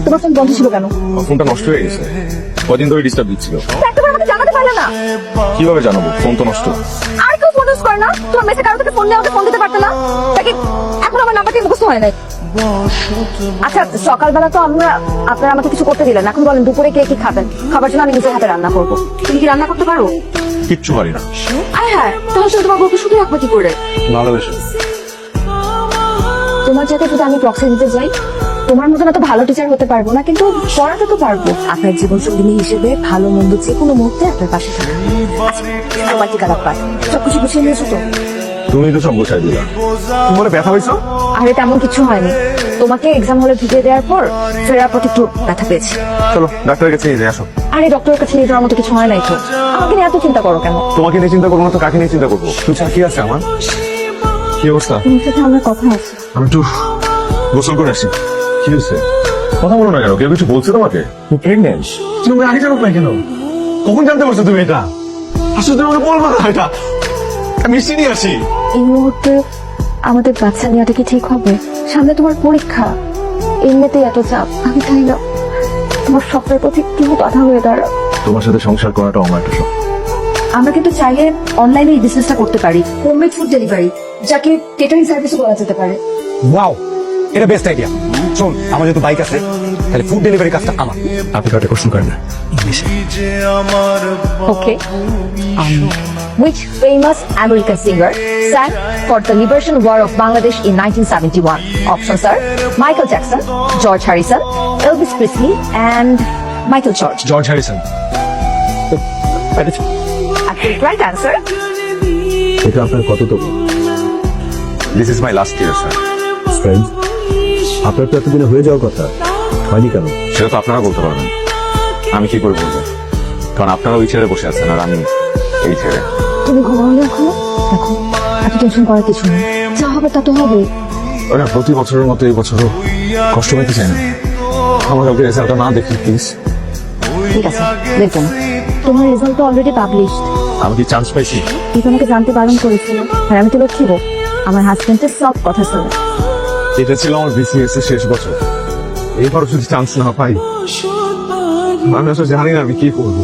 তোমার ফোন বন্ধ ছিল কেন? ফোনটা নষ্ট হয়ে গেছে, কদিন ধরে ডিস্টার্ব দিচ্ছিল। একবার আমাকে জানাতে পারলে না? কিভাবে জানাবো, ফোন তো নষ্ট। আর কেউ ফোন ইউজ করে না? তোমার মেসে কারো থেকে ফোন নিয়ে আমাকে ফোন দিতে পারতে না? নাকি এখন আমার নাম্বারটি মুখস্থ হয় নাই? আচ্ছা, সকালবেলা তো আপনারা আমাকে কিছু করতে দিলেন, এখন বলেন দুপুরে কে কি খাবেন? খাবার জন্য আমি নিজের হাতে রান্না করবো। তুমি কি রান্না করতে পারো? কিচ্ছু পারি না। আরে হ্যাঁ, তাহলে তুমি তোমার বউকে শুধু রাখবে কি করে? ভালোবেসে। তোমার যাতে যদি আমি প্রক্সি দিতে যাই, তোমার মতন এত ভালো টিচার হতে পারবো না, কিন্তু পড়াতে তো পারবো। আপনার জীবন সঙ্গিনী হিসেবে ভালো মন্দ যে কোনো মুহূর্তে আপনার পাশে থাকবে। তোমার টিকা রাখবা, সবকিছু গুছিয়ে নিয়েছো তো? তুমি তো সব গোছাই দিলা। তোমার ব্যথা হয়েছ? আরে তেমন কিছু হয়নি, তোমাকে এক্সাম হলে ঢুকিয়ে দেওয়ার পর ফেরার পথে একটু ব্যথা পেয়েছি। চলো ডাক্তারের কাছে নিয়ে আসো। আরে ডক্টরের কাছে নিয়ে যাওয়ার মতো কিছু হয় নাই তো, আমাকে নিয়ে এত চিন্তা করো কেন? তোমাকে নিয়ে চিন্তা করবো না তো কাকে নিয়ে চিন্তা করবো? তুই কি আছে আমার? কি অবস্থা? তোমার সাথে আমার কথা আছে। আমি একটু গোসল করে আসি। কি হয়েছে? কথা বলো না কেন? কেউ কিছু বলছে তোমাকে? তুমি প্রেগনেন্ট? তুমি আগে জানো না কেন? কখন জানতে পারছো তুমি এটা? আসলে তুমি আমাকে বলবো না এটা। আমি মিষ্টি নিয়ে আসি। এই মুহূর্তে আমাদের বাচ্চা নেওয়াটা কি ঠিক হবে? সামনে তোমার পরীক্ষা, এমনিতেই এত চাপ। আমি চাই না তোমার স্বপ্নের প্রতি একটু বাধা হয়ে দাঁড়া। তোমার সাথে সংসার করাটা আমার একটা শখ। আমরা কিন্তু চাইলে অনলাইনে এই বিজনেসটা করতে পারি, হোমমেড ফুড ডেলিভারি, যাকে কেটারিং সার্ভিসও বলা যেতে পারে। ওয়াও, এটা বেস্ট আইডিয়া। শোন, আমার যেহেতু বাইক আছে, তাহলে ফুড ডেলিভারি কাজটা আমার। আপনি কাউকে কোশ্চেন করেন না। Okay. Which famous American singer sang for the liberation war of Bangladesh in 1971? Options are Michael Jackson, George Harrison, Elvis Presley, and Michael George. George Harrison. Actually, right answer. এটা আপনার কতটুকু? This is my last year sir. Friend, আপনার তো এতদিনে হয়ে যাওয়ার কথা, হয়নি কেন? সেটা তো আপনারা বলতে পারবেন, আমি কি করে বলবো? কারণ আপনারা ওই ছেড়ে বসে আছেন আর আমি এই ছেড়ে। তুমি ঘুমাওনি এখনো? দেখো, এত টেনশন করার কিছু নেই, যা হবে তা তো হবে। ওরা প্রতি বছরের মতো এই বছরও কষ্ট পেতে চায় না। আমার কাউকে রেজাল্টটা না দেখি প্লিজ। ঠিক আছে, দেখুন তোমার রেজাল্ট তো অলরেডি পাবলিশড। আমি কি চান্স পাইছি? তুই তোমাকে জানতে বারণ করেছিল, আর আমি তো লক্ষ্মী বউ, আমার হাজবেন্ডের সব কথা শুনে। এটা ছিল আমার বিসিএস এর শেষ বছর। এইবার যদি চান্স না পাই, আমি আসলে জানি না আমি কি করবো।